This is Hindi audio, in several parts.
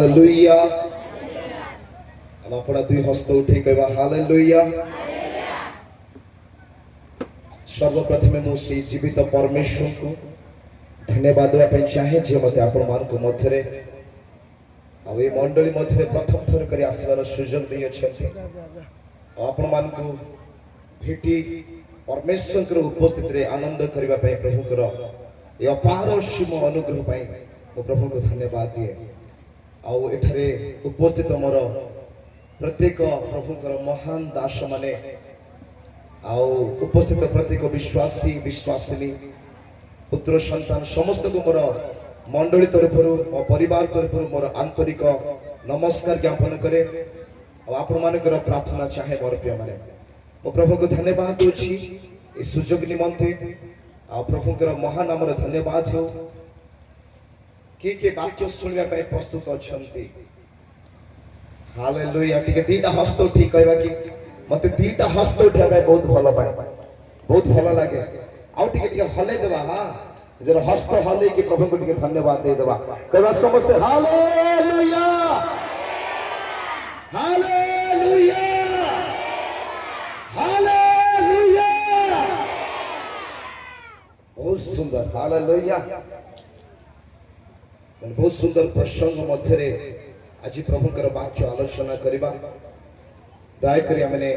हालेलुया हम अपना दुई हस्त उठे कहवा हालेलुया सर्वप्रथमे मु से जीवित परमेश्वर को धन्यवाद देवा चाहे जे मते आपण मान को मध्यरे आ ए मंडली मध्यरे प्रथम थर करी आसीबार सुजोग दै छथि आपण मान को भेटी परमेश्वर के उपस्थित रे आनंद करबा पय प्रभु कर ए अपार सीम अनुग्रह पय मो प्रभु को धन्यवाद दिए आउ एठारे उपस्थित मोर प्रत्येक प्रभु कर महान दास माने आउ उपस्थित प्रत्येक विश्वासी विश्वासिनी पुत्र संतान समस्त को मोर मंडली तरफ मो परिवार तरफ मोर आंतरिक नमस्कार ज्ञापन करे आपण मानकर प्रार्थना चाहे मोर प्रिय माने मो प्रभु को धन्यवाद दोछि ए सुजोग निमंते आ प्रभु कर महान नाम धन्यवाद हो के वाक्य सुनिया पय प्रस्तुत अछंती हालेलुया टिके दीटा हस्त ठीक कहबा कि मते दीटा हस्त उठा बहुत भलो पाए बहुत भलो लागे आउ टिके हले देबा हां जरा हस्त हले कि प्रभु को टिके धन्यवाद दे देबा कहबा समस्त हालेलुया हालेलुया हालेलुया बहुत सुंदर हालेलुया बहुत सुंदर प्रसंग मध्य आज प्रभु वाक्य आलोचना करवा दयाकोरी आमने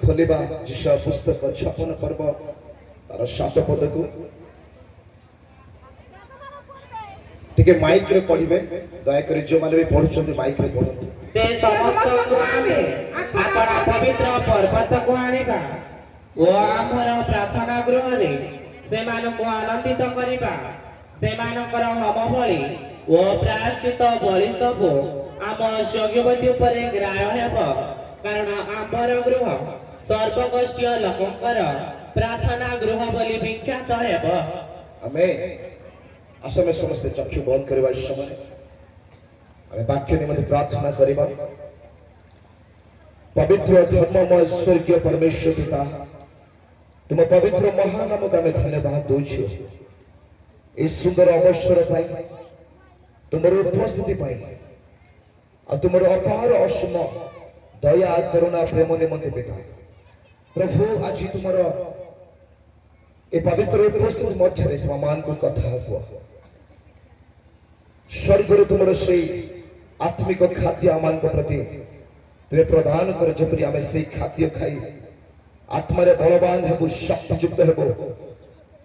खोलिबा जिशा पुस्तक 56 पर्व तार 7 पद को टिके माइक रे पढिबे दयाकोरी जो माने भी पढुछन्ती माइक रे पढନ୍ତୁ से समस्त को आमे आपण पवित्र पर्वत को आनिबा ओ आमर प्रार्थना गृह रे से मानु को आनंदित करिबा से मानकर हम भली ओ प्रायश्चित बलि सब आम यज्ञवेदी उपरे ग्राह्य हेब कारण आमर गृह सर्वगोष्ठीय लोकंकर प्रार्थना गृह बोली विख्यात हेब आमेन असमे समस्त चक्षु बंद करबा समय आमे वाक्य निमंते प्रार्थना करबा पवित्र धर्ममय स्वर्गीय परमेश्वर पिता तुम पवित्र महान नाम का धन्यवाद दोछु इस सुंदर अवसर पाई तुमर उपस्थिति पाई आ तुमर अपार असीम दया करुणा प्रेम निमंते पिता प्रभु आज तुमर ए पवित्र उपस्थिति मध्य तुम मान को कथा हुआ स्वर्ग तुमर से आत्मिक खाद्य आमान को प्रति तुम्हें प्रदान कर जपरी आमे से खाद्य खाई आत्मा रे बलवान हेबु शक्तियुक्त हेबु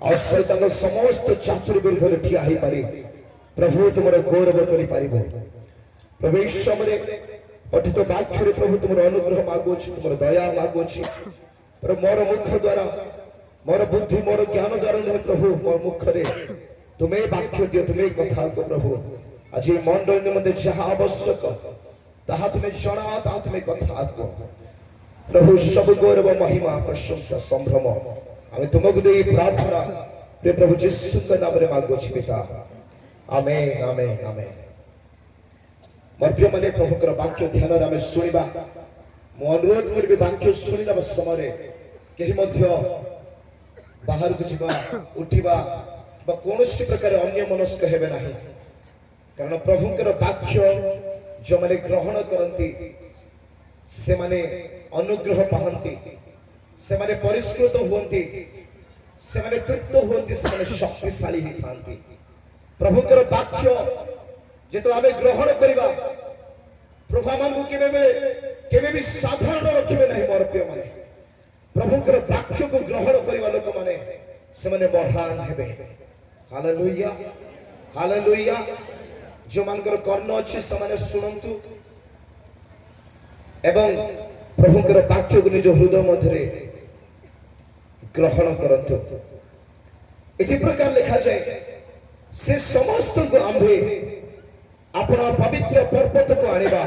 और शैतान समस्त चातुर विरुद्ध ठिया ही पारी प्रभु तुमर गौरव करि पारिबो प्रभु इस समय पठित वाक्य रे प्रभु तुमर अनुग्रह मागो छी तुमर दया मागो छी प्रभु मोर मुख द्वारा मोर बुद्धि मोर ज्ञान द्वारा नहीं प्रभु मोर मुख रे तुम्हें वाक्य दियो तुम्हें कथा को प्रभु आज मंडल निमंते जहाँ आवश्यक ताहा तुम्हें जणा ताहा तुम्हें कथा को प्रभु सब गौरव महिमा प्रशंसा संभ्रम आमे तुमको दे प्रार्थना प्रिय प्रभु यीशु के नाम रे मांगो छी पिता आमेन आमेन आमेन मोर प्रिय माने प्रभु कर वाक्य ध्यान रे आमे सुनिबा मो अनुरोध करबे वाक्य सुनिबा समय रे केही मध्य बाहर को जिबा उठिबा बा कोनोसी प्रकार अन्य मनस्क हेबे नाही कारण प्रभु कर वाक्य जो माने ग्रहण करंती से माने अनुग्रह पाहंती से माने परिष्कृत होंती से माने तृप्त होंती से माने शक्तिशाली ही थांती प्रभु कर वाक्य जेतो आमे ग्रहण करिबा प्रभु मान को केबे भी साधारण रखिबे नहीं मोर प्रिय माने प्रभु कर वाक्य को ग्रहण करिबा लोक माने से माने महान हेबे हालेलुया हालेलुया जो मानकर कर्ण अछि से माने सुनंतु एवं प्रभु कर वाक्य को निज हृदय मध्य ग्रहण करंतु इसी प्रकार लिखा जाए से समस्त को आंभे अपना पवित्र पर्वत को आनिबा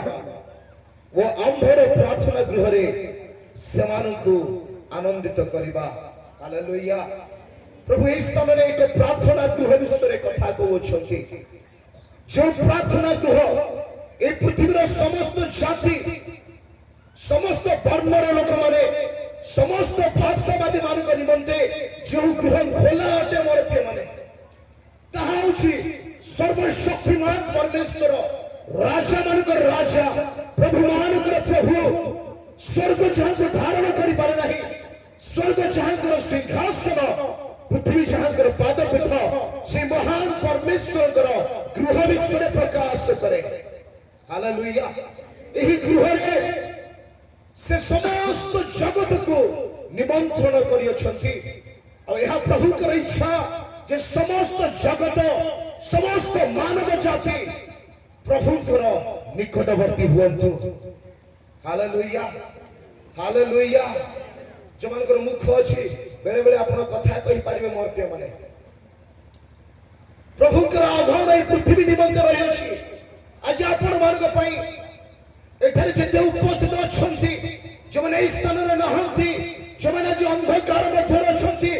वो आंभर प्रार्थना गृह रे समान को आनंदित करिबा हालेलुया प्रभु इस समय एक प्रार्थना गृह विषय कथा कहउछंती जो प्रार्थना गृह ए पृथ्वीर समस्त जाति समस्त वर्णर लोक माने समस्त भाषावादी मान निमंते जो गृह खोला अटे मोर प्रिय माने ताहा सर्वशक्तिमान परमेश्वर राजा मानकर राजा प्रभु मानकर प्रभु स्वर्ग जहां धारण कर पारे नहीं स्वर्ग जहां सिंहासन पृथ्वी जहां पादपीठ से महान परमेश्वर गृह विश्व प्रकाश करे हालेलुया यही गृह से समस्त जगत को निमंत्रण करियछंती और यह प्रभुकर इच्छा जे समस्त जगत समस्त मानव जाति प्रभुकर निकटवर्ती हुअन्तु हालेलुया हालेलुया जो मानकर मुख अछि बेले बेले आपण कथा कहि पारिबे मोर प्रिय माने प्रभुकर आधार ए पृथ्वी निबंध रहि अछि आज आपण मानक पई एठारे जेते उपस्थित अछंती जो माने ए स्थान रे नहंती जो माने जो अंधकार मध्य अछंती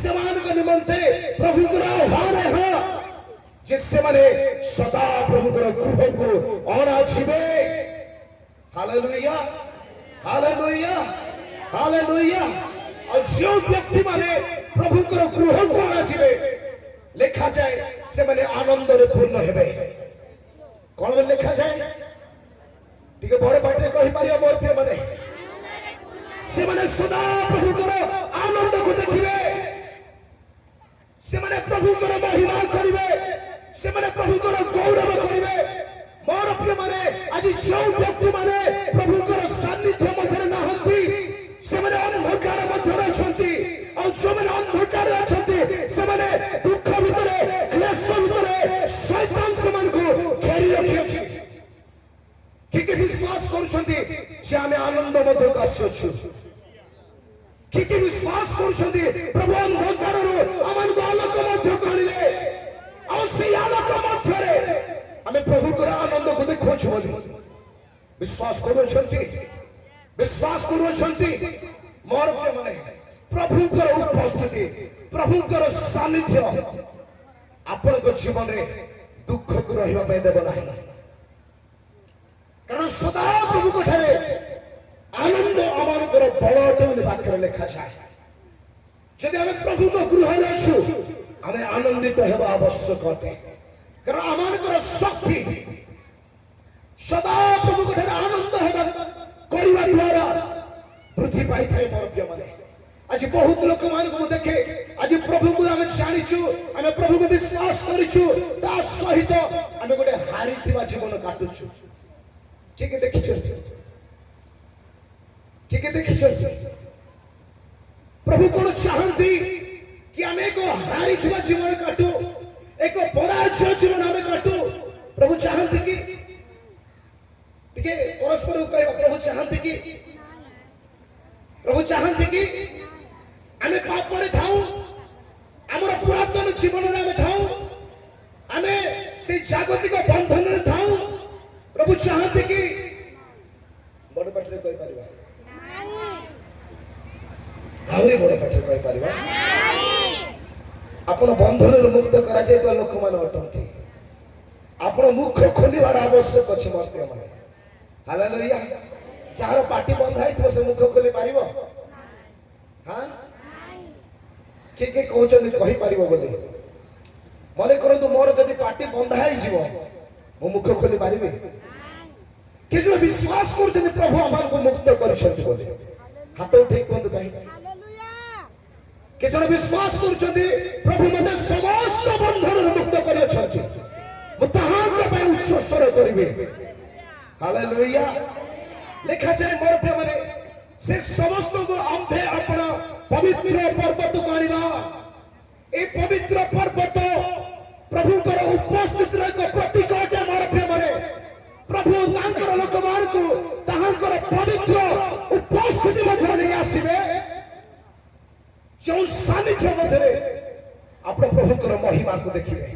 समान का निमंते प्रभुकर आह्वान है जिससे माने सदा प्रभुकर गृह को अणा छिबे हालेलुया हालेलुया हालेलुया और जो व्यक्ति माने प्रभुकर गृह को अणा छिबे लिखा जाए से माने आनंद रे पूर्ण हेबे कोन में लिखा जाए ठीक बड़ बाटे कहि पारिया मोर प्रिय माने से माने सदा प्रभुकर आनंद को देखिबे से माने प्रभुकर महिमा करिवे से माने प्रभुकर गौरव करिवे मोर प्रिय माने आज जो व्यक्ति माने प्रभुकर सान्निध्य मध्य नहंती से माने अंधकार मध्य अछंती और जो माने अंधकार अछंती से माने दुख भितरे क्लेश भितरे शैतान समान को घेरी रखिछि कि विश्वास करूछंती जे आमे आनंद मध्य कास्य छु कि विश्वास करूछंती प्रभु अंधकार आमन को आलोक मध्य काढिले और से आलोक मध्य रे आमे प्रभु को आनंद को देखो छु विश्वास करूछंती मोर के माने प्रभु को उपस्थिति प्रभु को सानिध्य आपण को जीवन रे दुख को रहिबा पे देबो नाही कारण सदा प्रभु को ठारे आनंद आमान कर बड़टे बोली वाक्य लिखा जाए जदि हमें प्रभु को गृह रे अछु हमें आनंदित हेबा आवश्यक अटे कारण आमान कर शक्ति सदा प्रभु को ठारे आनंद हेबा करिवा द्वारा वृद्धि पाई थाए मोर प्रिय माने आज बहुत लोक मान को देखे आज प्रभु को हमें जानिछु हमें प्रभु को विश्वास करिछु ता सहित हमें गोटे हारी थिबा जीवन काटुछु ठीक देखिछु ठीक देखिछु प्रभु कोन चाहंती कि हमें को हारी थिबा जीवन काटू एक पराजय जीवन हमें काटू प्रभु चाहंती कि ठीक परस्पर कहबा प्रभु चाहंती कि हमें पाप रे थाऊ हमर पुरातन जीवन रे हमें थाऊ हमें से जागतिक बंधन रे थाऊ प्रभु चाहते कि बड़ पाठरे कहि परिबा आवरे बड़ पाठरे कहि परिबा आपण बंधन रे मुक्त करा जाय तो लोक मान अटंती आपण मुख खोलिबार आवश्यक अछि मोर प्रिय माने हालेलुया चार पाटी बंधाई तो से मुख खोली पारिबो हां के कहउचन कहि पारिबो बोले मने करंतु मोर जदि पाटी बंधाई जीवो मो मुख खोली पारिबे के जो विश्वास करते प्रभु आमान को मुक्त करछंती बोले हाथ उठे कोंद कहि हालेलुया के जो विश्वास करछंती प्रभु मते समस्त बंधन मुक्त करछंती मो ताहा के पे उच्च स्वर करिवे हालेलुया लिखा जाए मोर प्रिय माने से समस्त को आंभे अपना पवित्र पर्वत को आनिबा ए पवित्र पर्वत प्रभु कर उपस्थित रे को प्रतीक अटे मोर प्रिय माने प्रभु तांकर लोकमान को तांकर पवित्र उपस्थिति मध्य नहीं आसीबे जो सानिध्य मध्य आपण प्रभु कर महिमा को देखिबे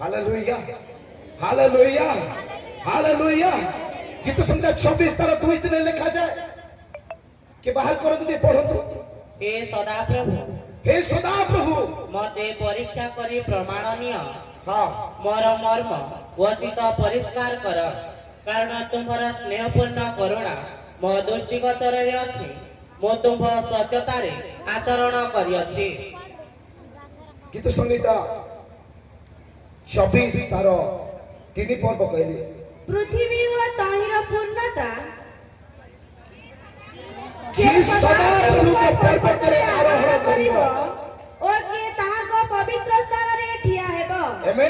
हालेलुया हालेलुया हालेलुया गीत संख्या 26 तार 2-3 लिखा जाए कि बाहर करन दे पढंतु हे सदा प्रभु मते परीक्षा करी प्रमाणनीय हां मोर मर्म वचित परिष्कार कर कारण तुम्हारा स्नेहपूर्ण करुणा मो दृष्टिगोचर रे अछि मो तुम सत्यता रे आचरण करी अछि गीत संहिता 26 तार 3 पर्व कहले पृथ्वी व तहिर पूर्णता कि सदाप्रभु को पर्वत रे आरोहण करिवो ओ किए ताहाको पवित्र स्थान रे ठिया हेबो एमे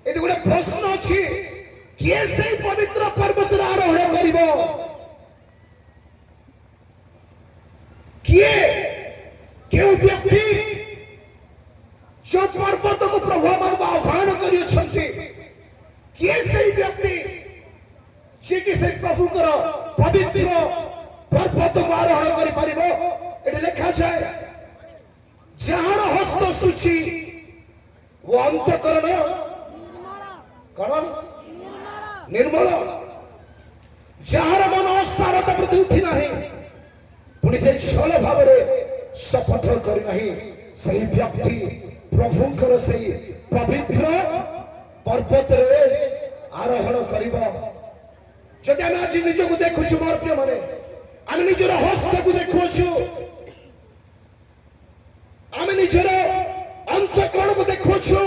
एटी गुटे प्रश्न अछि किए से पवित्र पर्वत रे आरोहण करिवो किए केउ व्यक्ति जो पर्वत को प्रभु हमको आह्वान करियो किए से व्यक्ति जे कि से प्रभु कर पवित्र पर्वत को आरोहण करि परिबो एटी लिखा जाय जहार हस्त सूची वो अंतकरण कण निर्मल जहार मन सारता प्रति उठी नाही पुणी जे छल भाव शपथ करी नाही सही व्यक्ति प्रभुंकर सही पवित्र पर्वत रे आरोहण करिबो जदि हम आज निजको देखुछु मोर प्रिय माने हम निजर हस्त को देखुछु हम निजर अंतकरण को देखुछु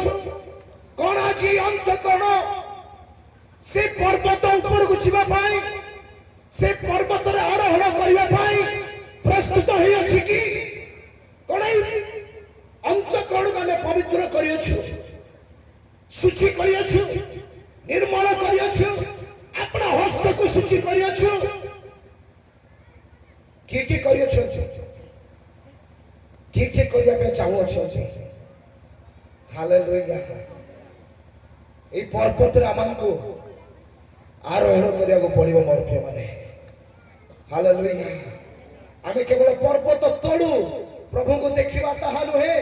कोन आज अंतकरण से पर्वत ऊपर को छिबा पाई से पर्वत रे आरोहण करिबा पाई प्रस्तुत होई अछि कि कोन अंतकरण को हम पवित्र करियछु सूची करियछु निर्मल करियछु अपना हस्त को सूची करियछु की करियछु की करिया पे चाहो छ हालेलुया ए पर्वत रे हमको आरोहण करिया को पड़िबो मोर प्रिय माने हालेलुया आमे केवल पर्वत तळु प्रभु को देखिबा ताहा नुहे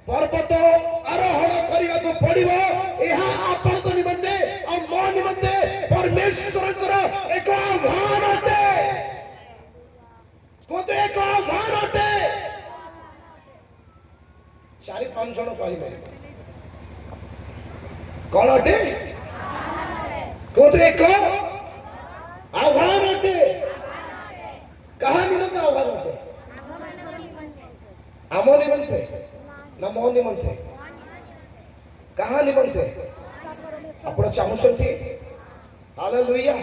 पर्वत आरोहण करिया को पड़िबो एहा आपन को निमंते और मो निमंते परमेश्वर कर एक आह्वान अटे को तो एक आह्वान अटे 4-5 जन कहले कौन अटे को तो एक आह्वान अटे कहा निमंते आह्वान अटे आमो निमंते ना मो निमंते कहा निमंते आपण चाहुछंती हालेलुया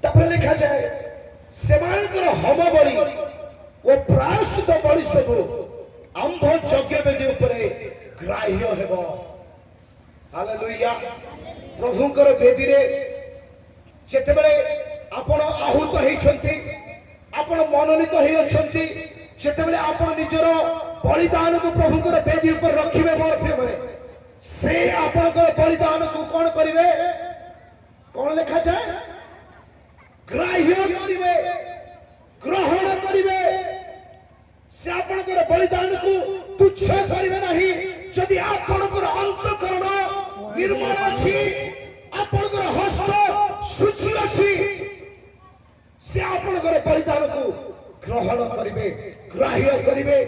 तपर लिखा जाए सेमानकर होम बलि वो प्रायश्चित बलि सब आंभ यज्ञ वेदी उपरे ग्राह्य हेबो हालेलुया प्रभुकर वेदी रे जेते बेले आपण आहुत हेछंती आपण मनोनीत हे अछंती जेते बेले आपण निजर बलिदान को प्रभुकर वेदी ऊपर रखिबे मोर प्रिय माने से आपनकर बलिदान को कोन करिवे कोन लिखा जाए ग्राह्य करिवे ग्रहण करिवे से आपनकर बलिदान को तुच्छ करिवे नाही जदि आपनकर अंतकरण निर्मल अछि आपनकर हस्त शुचि अछि से आपनकर बलिदान को ग्रहण करिवे ग्राह्य करिवे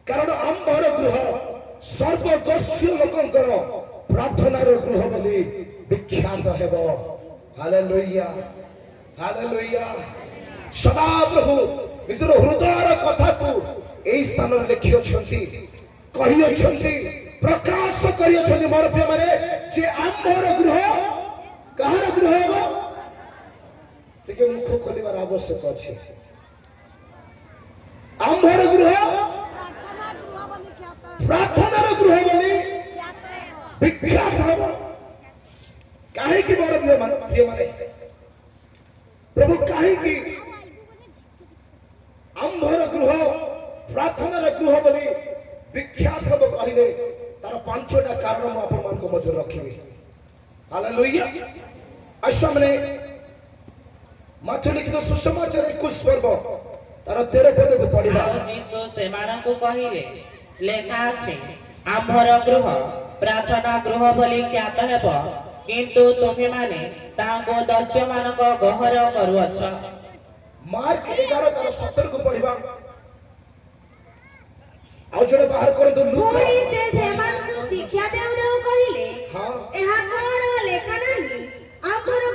कारण आंबर गृह सर्वगोष्ठी लोकंकर प्रार्थनार गृह बोली विख्यात हेबो हालेलुया हालेलुया सदा प्रभु निजर हृदयर कथा को एई स्थान रे लिखियो छंती कहियो छंती प्रकाश करियो छंती मोर प्रिय माने जे आंबर गृह कहार गृह हेबो देखि मुख खोलिबार आवश्यक अछि आंबर गृह प्रार्थनार गृह बोली विख्यात हेबो काहे कि मोर प्रिय माने प्रभु काहे कि आंबर गृह प्रार्थनार गृह बोली विख्यात हेबो कहिले तार 5टा कारण म आपन मान को मध्य रखिबे हालेलुया आसामने माथो लिखित सुसमाचार 21 पर्व तार 13 पद को पढिबा जीसु सेमान को कहिले लेखा अछि आंभर गृह प्रार्थना गृह बोली ख्यात हेबो किंतु तुम्ही माने तांको दस्यु मानक गहर करूअछ मार्क 11 तार 17 को पढिबा आउ जड़े बाहर कर दो लूक पुणी से सेमान को शिक्षा देउ देउ कहिले हां एहा कोन लेखा नाही आंभर